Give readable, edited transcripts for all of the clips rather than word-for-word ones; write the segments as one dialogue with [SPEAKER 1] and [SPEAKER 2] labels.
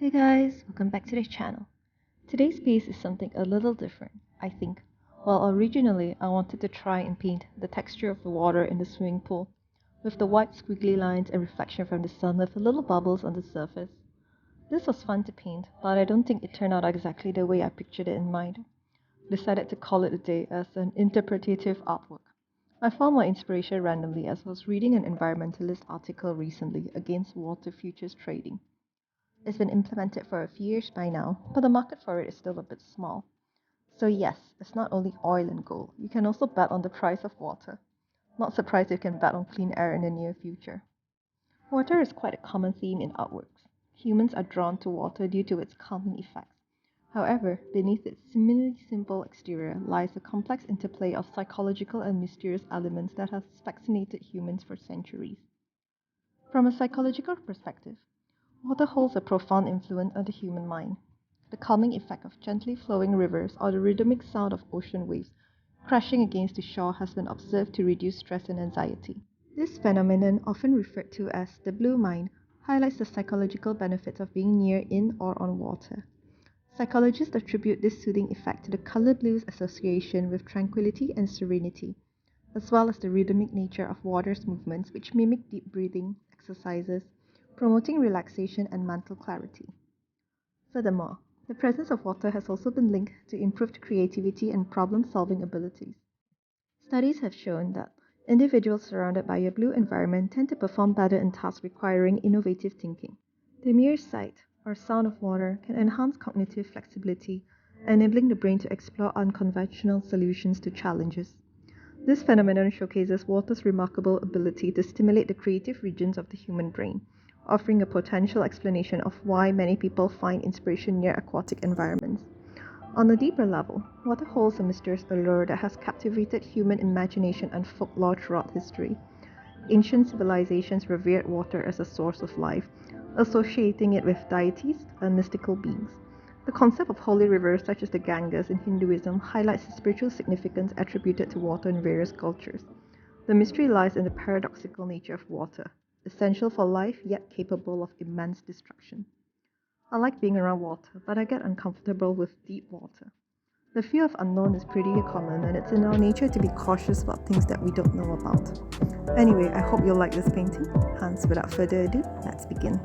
[SPEAKER 1] Hey guys, welcome back to the channel. Today's piece is something a little different, I think. Well, originally I wanted to try and paint the texture of the water in the swimming pool, with the white squiggly lines and reflection from the sun with little bubbles on the surface. This was fun to paint, but I don't think it turned out exactly the way I pictured it in mind. Decided to call it a day as an interpretative artwork. I found my inspiration randomly as I was reading an environmentalist article recently against water futures trading. It's been implemented for a few years by now, but the market for it is still a bit small. So yes, it's not only oil and gold. You can also bet on the price of water. Not surprised you can bet on clean air in the near future. Water is quite a common theme in artworks. Humans are drawn to water due to its calming effects. However, beneath its seemingly simple exterior lies a complex interplay of psychological and mysterious elements that has fascinated humans for centuries. From a psychological perspective, water holds a profound influence on the human mind. The calming effect of gently flowing rivers or the rhythmic sound of ocean waves crashing against the shore has been observed to reduce stress and anxiety. This phenomenon, often referred to as the blue mind, highlights the psychological benefits of being near, in, or on water. Psychologists attribute this soothing effect to the color blue's association with tranquility and serenity, as well as the rhythmic nature of water's movements, which mimic deep breathing exercises, promoting relaxation and mental clarity. Furthermore, the presence of water has also been linked to improved creativity and problem solving abilities. Studies have shown that individuals surrounded by a blue environment tend to perform better in tasks requiring innovative thinking. The mere sight or sound of water can enhance cognitive flexibility, enabling the brain to explore unconventional solutions to challenges. This phenomenon showcases water's remarkable ability to stimulate the creative regions of the human brain, offering a potential explanation of why many people find inspiration near aquatic environments. On a deeper level, water holds a mysterious allure that has captivated human imagination and folklore throughout history. Ancient civilizations revered water as a source of life, associating it with deities and mystical beings. The concept of holy rivers such as the Ganges in Hinduism highlights the spiritual significance attributed to water in various cultures. The mystery lies in the paradoxical nature of water, essential for life yet capable of immense destruction. I like being around water, but I get uncomfortable with deep water. The fear of unknown is pretty common, and it's in our nature to be cautious about things that we don't know about. Anyway, I hope you'll like this painting. Hence, without further ado, let's begin.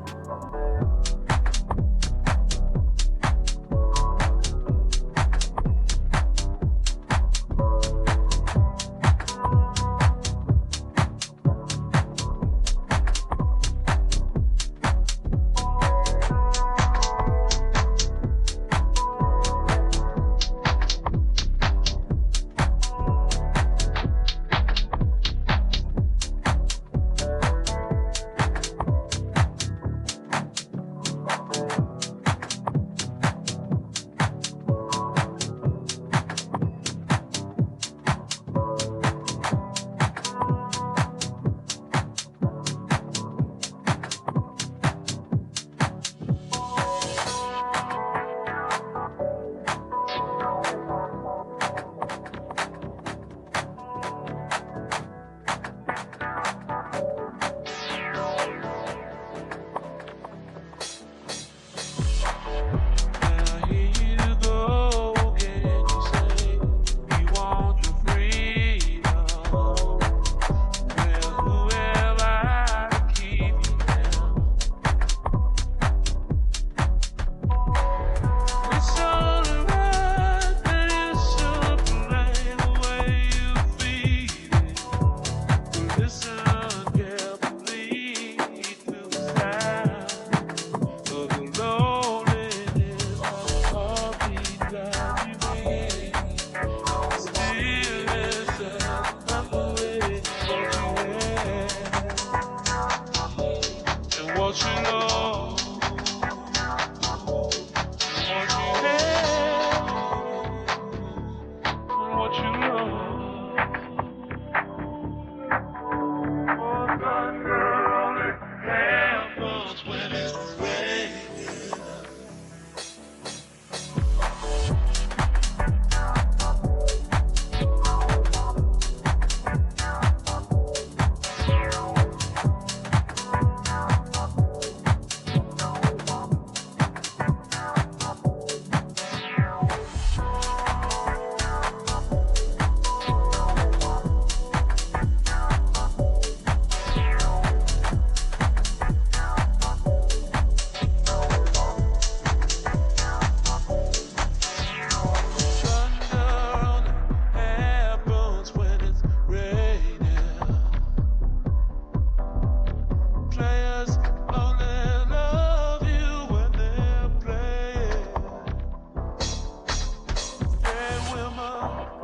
[SPEAKER 2] players only love you when they're playing.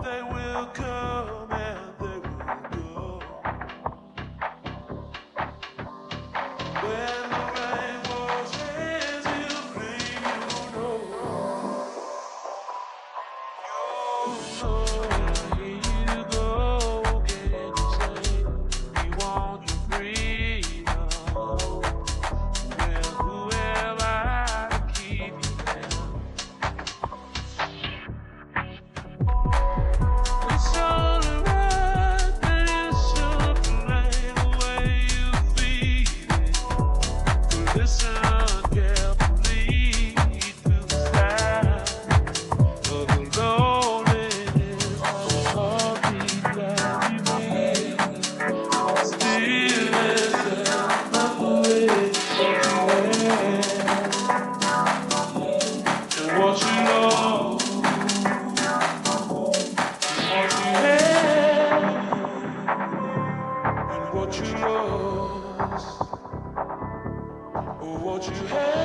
[SPEAKER 2] They will come and they will go. When the rain washes you clean, you know. Here you go again, you say you want your freedom. Well, who am I to keep you down? It's only right that you should play the way you feel it. Listen carefully to the sound of the loneliness of the that you made. Stillness of the way and what you lost, what you had, and what you lost, or what you had.